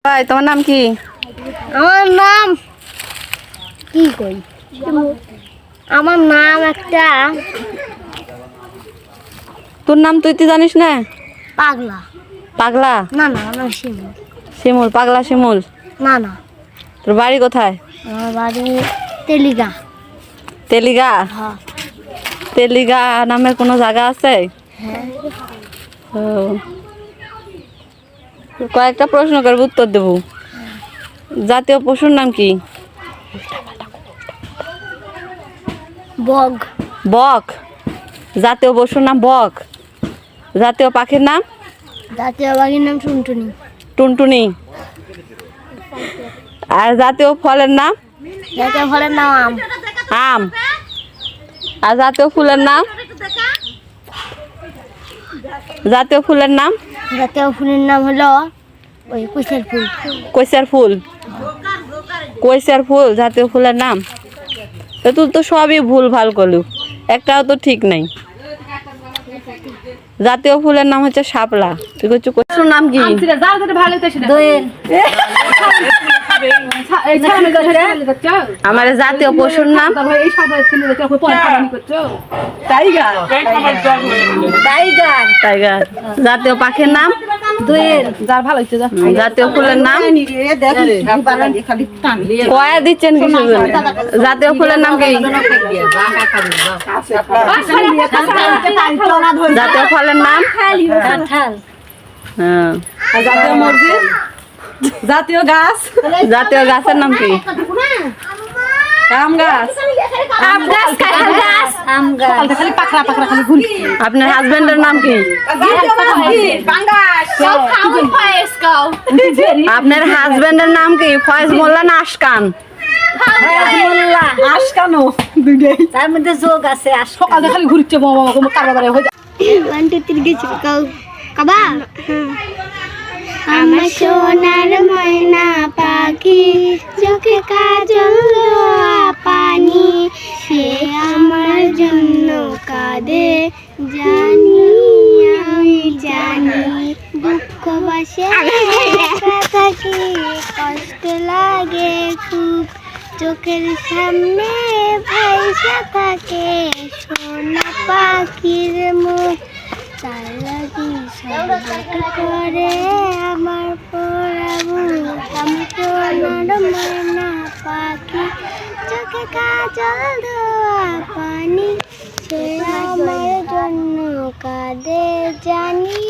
ভাই তোমার নাম কি? আমার নাম কি কই আমার নাম একটা তোর নাম তুই জানিস না? পাগলা। পাগলা? না না, আমার নাম শিমুল। শিমুল? পাগলা শিমুল? না না, তোর বাড়ি কোথায়? আমার বাড়ি তেলিগা। তেলিগা? হ্যাঁ। তেলিগা নামের কোনো জায়গা আছে? হ্যাঁ। ও, কয়েকটা প্রশ্ন করবো, উত্তর দেবো। জাতীয় পশুর নাম কি? বগ। বক? জাতীয় পশুর নাম বক। জাতীয় পাখির নাম? জাতীয় পাখির নাম টুনটুনি। টুনটুনি। আর জাতীয় ফলের নাম? জাতীয় ফলের নাম আম। আম। আর জাতীয় ফুলের নাম? জাতীয় ফুলের নাম? জাতীয় ফুলের নাম হলো ওই কুশের ফুল। কৈশার ফুল? কৈশার ফুল জাতীয় ফুলের নাম? তো তুই তো সবই ভুল ভাল করলু, একটাও তো ঠিক নাই। জাতীয় ফুলের নাম হচ্ছে শাপলা। তুই করছিস পশুর নাম কি? দোয়েল। আমার জাতীয় পশুর নাম? টাইগার। টাইগার। টাইগার। জাতীয় পাখির নাম? দোয়েল। জাতীয় ফুলের নাম? কয়া দিচ্ছেন কিছু জন্য। জাতীয় ফুলের নাম কি? জাতীয় ফলের নাম? কাঁঠাল। হ্যাঁ। জাতীয় মসজিদ? জাতীয় গাছ? জাতীয় গাছের নাম কি? আম গাছ? আম গাছ, কাঁঠাল গাছ, আম গাছ। খালি পাখরা পাখরা খালি ঘুরি। আপনার হাজবেন্ডের নাম কি? আপনার হাজবেন্ডের নাম কি? ফয়েজ মোল্লা না আশকান? আশকানো দুইটাই। তার মধ্যে যোগ আছে। সকালে খালি ঘুরছে মামা কারবারে হয়ে যায়। 1 2 3 গেছি কাবা। আমার সোনার ময়না পাখি, চোখে কাজল দেওয়া পানি, সে আমার জন্য কাঁদে জানি, আমি জানি। দুঃখ বাসে একা থাকি, কষ্ট লাগে খুব, চোখের সামনে ভাইসা থাকে সোনা পাখির মুখ, তার লাগি সর্বত করে আমার পরাবু। আমি সোনার ময়না পাখি, চোখে কাজল দেওয়া পানি, সে আমার জন্য কাঁদে জানি,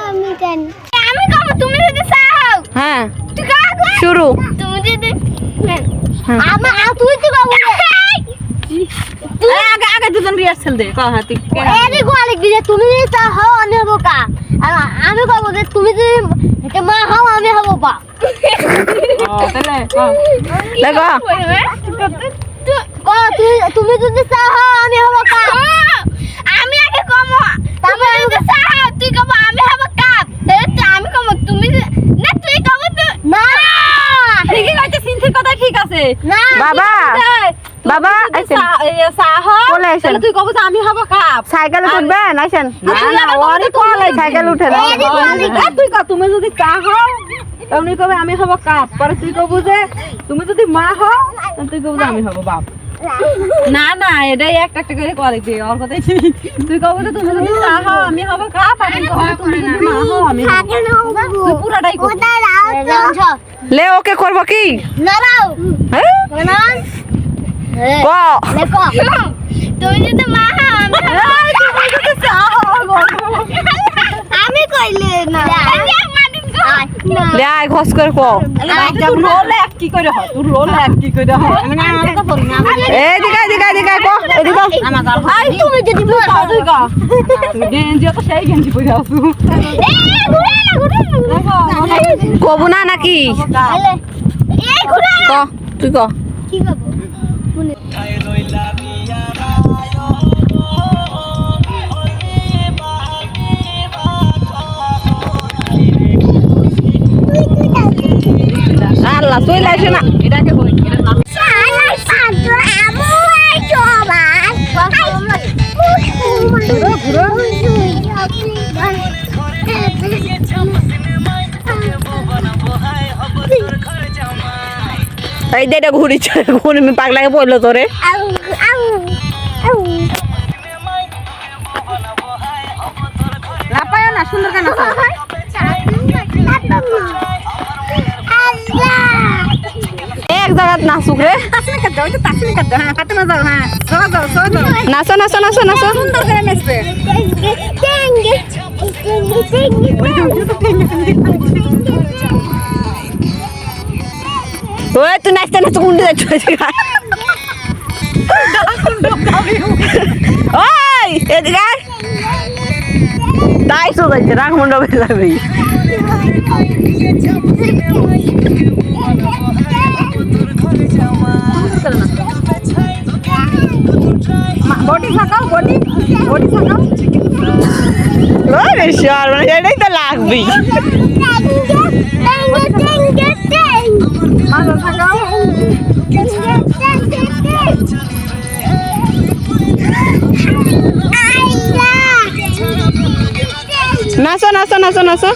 আমি জানি। আমি কব, তুমি যদি চাও। হ্যাঁ, তুই কাগো শুরু। তুমি যদি আমা তুই তো কব। আগে আগে দুজন রিহার্সাল দে কহ হাতি। এদি গোয়ালে গিয়ে তুমি যদি চাও হও, আমি হব কা। আর আমি কব যে তুমি যদি এটা মা হও, আমি হব বা। তাহলে দেখো, তুমি যদি চাও হও, আমি হব কা। আমি আগে কম, তুমি যদি চাও তুই কব আমি হব কা। আমি কব তুমি না, তুই কব না। ঠিকই কইতে, সিনথির কথা ঠিক আছে। না বাবা বাবা আইছেন, চলে আসেন। তুই কব যে আমি হব কাপ। সাইকেলে উঠবেন? আসেন। না ওরে কলে সাইকেল উঠে দাও। তুই কব তুমি যদি চা হও, তাহলে কবে আমি হব কাপ। পরে তুই কব যে তুমি যদি মা হও, তাহলে তুই কব যে আমি হব বাপ। না না, এটাই একটা একটা করে করে দে। ওর কথাই তুই কব যে তুমি যদি চা হও, আমি হব কাপ। আর তুই কব তুমি যদি মা হও, আমি হব বাপ। তুই পুরাটাই কর। লে, ওকে করবো কি? নারাও হ্যাঁ? না ক। দেখো, তুমি যদি মা হও, আমি কইলে না। লে, আয় ঘস করে ক। তুই রোল এক কি করে হয়? তুই রোল এক কি করে হয়? এদিকে এদিকে এদিকে ক। এদিকে তুমি যদি মা হও, তুই ক। তুই গেঞ্জি তো সেই গেঞ্জি পরে আসু। কবু না নাকি? ক, তুই ক। কি করব? আল্লাহ চলে আসে না। এটাকে বই, এটা নাম ঘুরো এই যে এটা ঘুরিছে ঘুরি পাগলাকে পড়লো তোরে লাপায় না সুন্দর গান আছে এক জায়গাত নাচুক রে তাসনি কাট দাও এটা তাসনি কাট দাও হ্যাঁ কাটে না যাও হ্যাঁ সো যাও নাচো নাচো নাচো নাচো সুন্দর করে নাচবে ওই তুই নাচতে নাচতে কুন্ডে যাচ্ছিস ওই এদিকে আয়। তাই তো যাচ্ছে রাগ মন্ডপে যাবি বডি থাকাও বডি থাকাও ওরে শার মানে এটাই তো লাগবি মাথা থাকাও নাচো নাচো নাচো নাচো